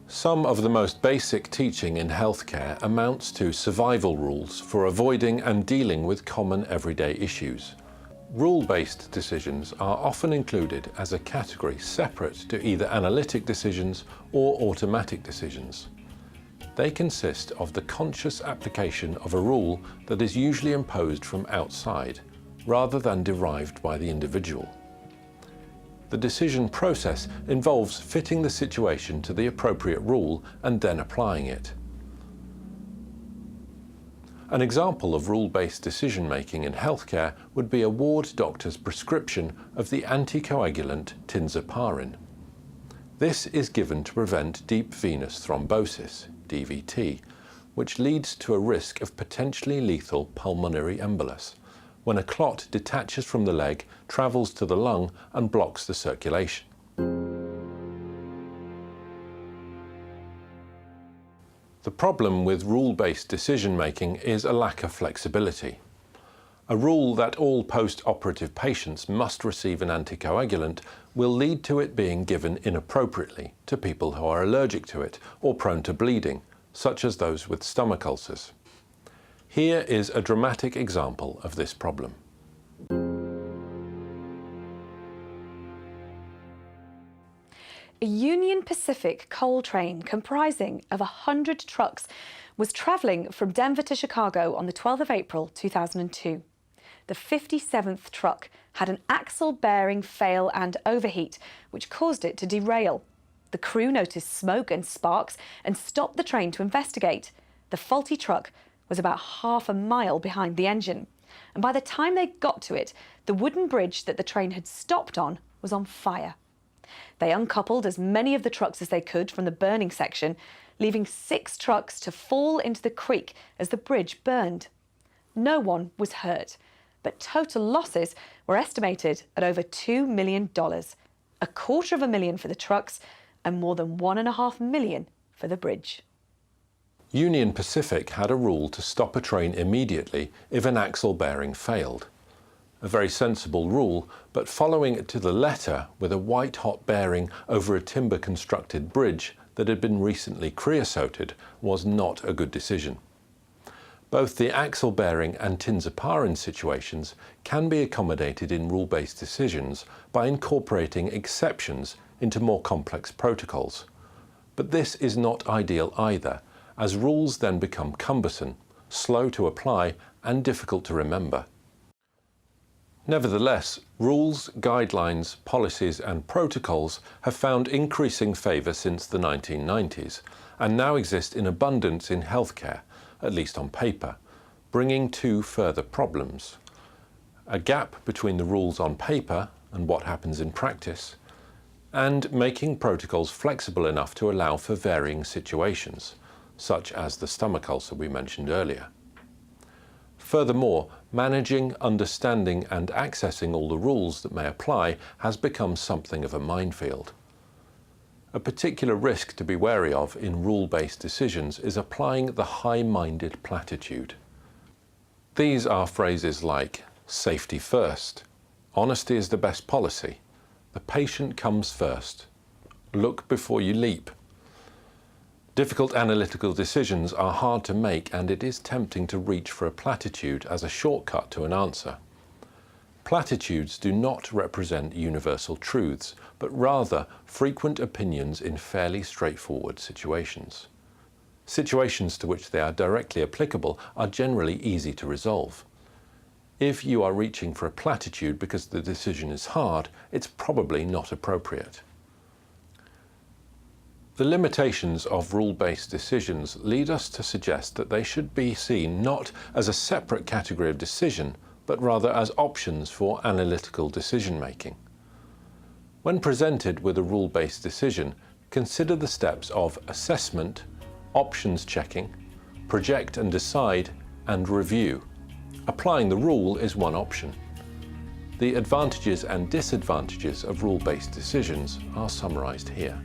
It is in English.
Some of the most basic teaching in healthcare amounts to survival rules for avoiding and dealing with common everyday issues. Rule-based decisions are often included as a category separate to either analytic decisions or automatic decisions. They consist of the conscious application of a rule that is usually imposed from outside, rather than derived by the individual. The decision process involves fitting the situation to the appropriate rule and then applying it. An example of rule-based decision-making in healthcare would be a ward doctor's prescription of the anticoagulant tinzaparin. This is given to prevent deep venous thrombosis, DVT, which leads to a risk of potentially lethal pulmonary embolus, when a clot detaches from the leg, travels to the lung and blocks the circulation. The problem with rule-based decision-making is a lack of flexibility. A rule that all post-operative patients must receive an anticoagulant will lead to it being given inappropriately to people who are allergic to it or prone to bleeding, such as those with stomach ulcers. Here is a dramatic example of this problem. A Union Pacific coal train comprising of 100 trucks was travelling from Denver to Chicago on the 12th of April 2002. The 57th truck had an axle bearing fail and overheat, which caused it to derail. The crew noticed smoke and sparks and stopped the train to investigate. The faulty truck was about half a mile behind the engine, and by the time they got to it, the wooden bridge that the train had stopped on was on fire. They uncoupled as many of the trucks as they could from the burning section, leaving 6 trucks to fall into the creek as the bridge burned. No one was hurt, but total losses were estimated at over $2 million, $250,000 for the trucks and more than $1.5 million for the bridge. Union Pacific had a rule to stop a train immediately if an axle bearing failed. A very sensible rule, but following it to the letter with a white-hot bearing over a timber-constructed bridge that had been recently creosoted was not a good decision. Both the axle bearing and tinzaparin situations can be accommodated in rule-based decisions by incorporating exceptions into more complex protocols. But this is not ideal either, as rules then become cumbersome, slow to apply and difficult to remember. Nevertheless, rules, guidelines, policies and protocols have found increasing favour since the 1990s and now exist in abundance in healthcare, at least on paper, bringing 2 further problems: a gap between the rules on paper and what happens in practice, and making protocols flexible enough to allow for varying situations, such as the stomach ulcer we mentioned earlier. Furthermore, managing, understanding and accessing all the rules that may apply has become something of a minefield. A particular risk to be wary of in rule-based decisions is applying the high-minded platitude. These are phrases like safety first, honesty is the best policy, the patient comes first, look before you leap. Difficult analytical decisions are hard to make, and it is tempting to reach for a platitude as a shortcut to an answer. Platitudes do not represent universal truths, but rather frequent opinions in fairly straightforward situations. Situations to which they are directly applicable are generally easy to resolve. If you are reaching for a platitude because the decision is hard, it's probably not appropriate. The limitations of rule-based decisions lead us to suggest that they should be seen not as a separate category of decision, but rather as options for analytical decision-making. When presented with a rule-based decision, consider the steps of assessment, options checking, project and decide, and review. Applying the rule is one option. The advantages and disadvantages of rule-based decisions are summarized here.